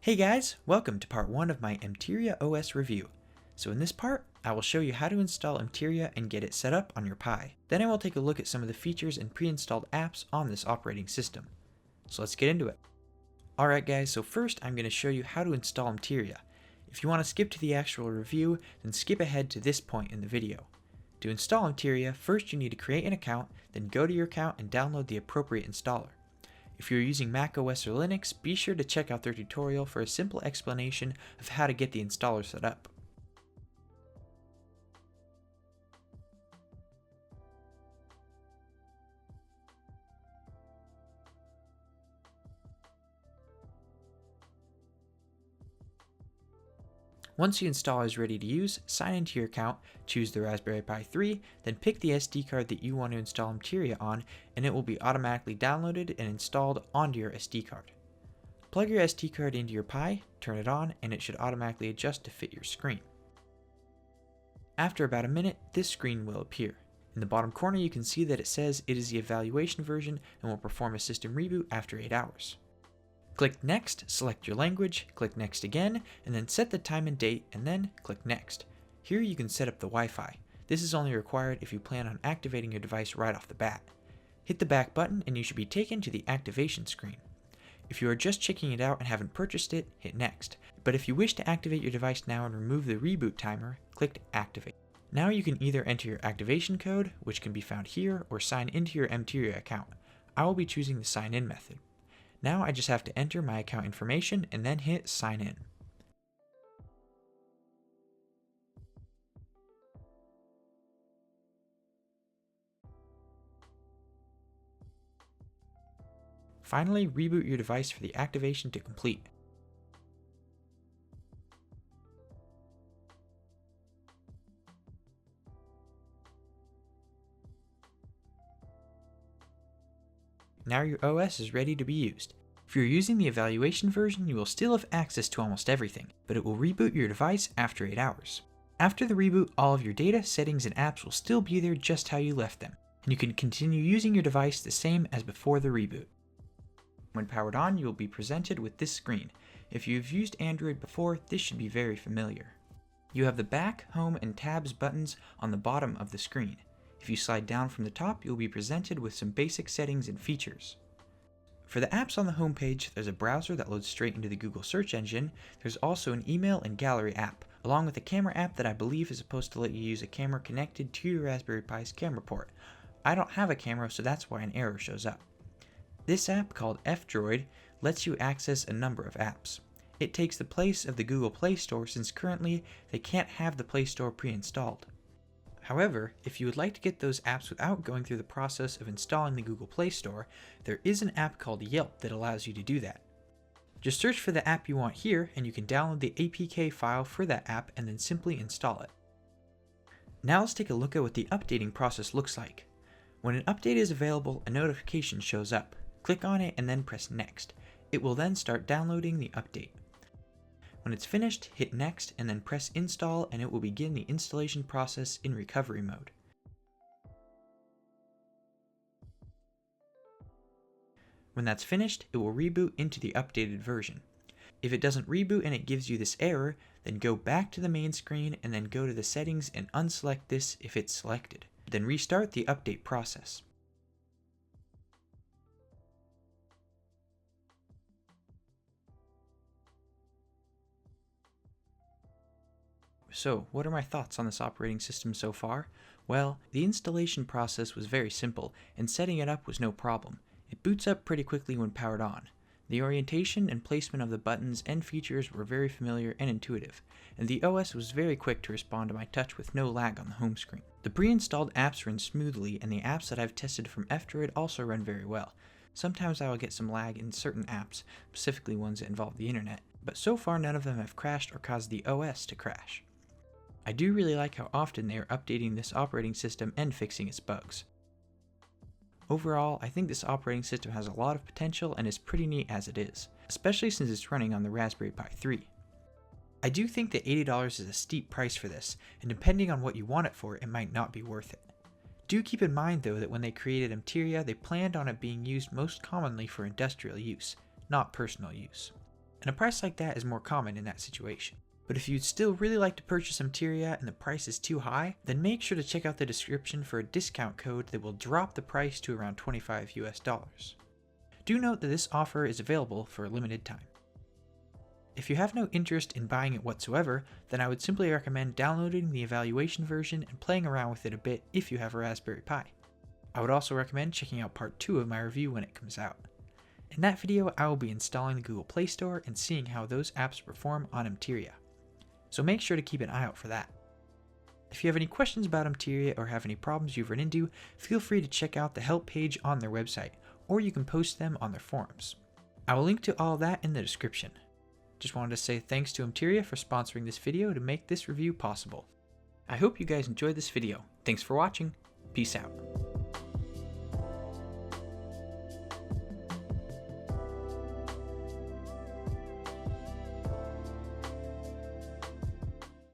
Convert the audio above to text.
Hey guys, welcome to part 1 of my Emteria OS review. So in this part, I will show you how to install Emteria and get it set up on your Pi. Then I will take a look at some of the features and pre-installed apps on this operating system. So let's get into it. Alright guys, so first I'm going to show you how to install Emteria. If you want to skip to the actual review, then skip ahead to this point in the video. To install Emteria, first you need to create an account, then go to your account and download the appropriate installer. If you're using Mac OS or Linux, be sure to check out their tutorial for a simple explanation of how to get the installer set up. Once your installer is ready to use, sign into your account, choose the Raspberry Pi 3, then pick the SD card that you want to install Emteria on, and it will be automatically downloaded and installed onto your SD card. Plug your SD card into your Pi, turn it on, and it should automatically adjust to fit your screen. After about a minute, this screen will appear. In the bottom corner you can see that it says it is the evaluation version and will perform a system reboot after 8 hours. Click Next, select your language, click Next again, and then set the time and date, and then click Next. Here you can set up the Wi-Fi. This is only required if you plan on activating your device right off the bat. Hit the back button and you should be taken to the activation screen. If you are just checking it out and haven't purchased it, hit Next. But if you wish to activate your device now and remove the reboot timer, click Activate. Now you can either enter your activation code, which can be found here, or sign into your Emteria account. I will be choosing the sign in method. Now I just have to enter my account information and then hit sign in. Finally, reboot your device for the activation to complete. Now your OS is ready to be used. If you're using the evaluation version, you will still have access to almost everything, but it will reboot your device after 8 hours. After the reboot, all of your data, settings, and apps will still be there just how you left them, and you can continue using your device the same as before the reboot. When powered on, you will be presented with this screen. If you've used Android before, this should be very familiar. You have the back, home, and tabs buttons on the bottom of the screen. If you slide down from the top, you'll be presented with some basic settings and features. For the apps on the home page, there's a browser that loads straight into the Google search engine. There's also an email and gallery app, along with a camera app that I believe is supposed to let you use a camera connected to your Raspberry Pi's camera port. I don't have a camera, so that's why an error shows up. This app, called F-Droid, lets you access a number of apps. It takes the place of the Google Play Store since currently they can't have the Play Store pre-installed. However, if you would like to get those apps without going through the process of installing the Google Play Store, there is an app called Yelp that allows you to do that. Just search for the app you want here and you can download the APK file for that app and then simply install it. Now let's take a look at what the updating process looks like. When an update is available, a notification shows up. Click on it and then press Next. It will then start downloading the update. When it's finished, hit Next and then press Install and it will begin the installation process in recovery mode. When that's finished, it will reboot into the updated version. If it doesn't reboot and it gives you this error, then go back to the main screen and then go to the settings and unselect this if it's selected. Then restart the update process. So, what are my thoughts on this operating system so far? Well, the installation process was very simple, and setting it up was no problem. It boots up pretty quickly when powered on. The orientation and placement of the buttons and features were very familiar and intuitive, and the OS was very quick to respond to my touch with no lag on the home screen. The pre-installed apps run smoothly, and the apps that I've tested from F-Droid also run very well. Sometimes I will get some lag in certain apps, specifically ones that involve the internet, but so far none of them have crashed or caused the OS to crash. I do really like how often they are updating this operating system and fixing its bugs. Overall, I think this operating system has a lot of potential and is pretty neat as it is, especially since it's running on the Raspberry Pi 3. I do think that $80 is a steep price for this, and depending on what you want it for, it might not be worth it. Do keep in mind though that when they created Emteria, they planned on it being used most commonly for industrial use, not personal use. and a price like that is more common in that situation. But if you'd still really like to purchase Emteria and the price is too high, then make sure to check out the description for a discount code that will drop the price to around $25 US. Do note that this offer is available for a limited time. If you have no interest in buying it whatsoever, then I would simply recommend downloading the evaluation version and playing around with it a bit if you have a Raspberry Pi. I would also recommend checking out part 2 of my review when it comes out. In that video, I will be installing the Google Play Store and seeing how those apps perform on Emteria. So make sure to keep an eye out for that. If you have any questions about Emteria or have any problems you've run into, feel free to check out the help page on their website, or you can post them on their forums. I will link to all that in the description. Just wanted to say thanks to Emteria for sponsoring this video to make this review possible. I hope you guys enjoyed this video. Thanks for watching. Peace out.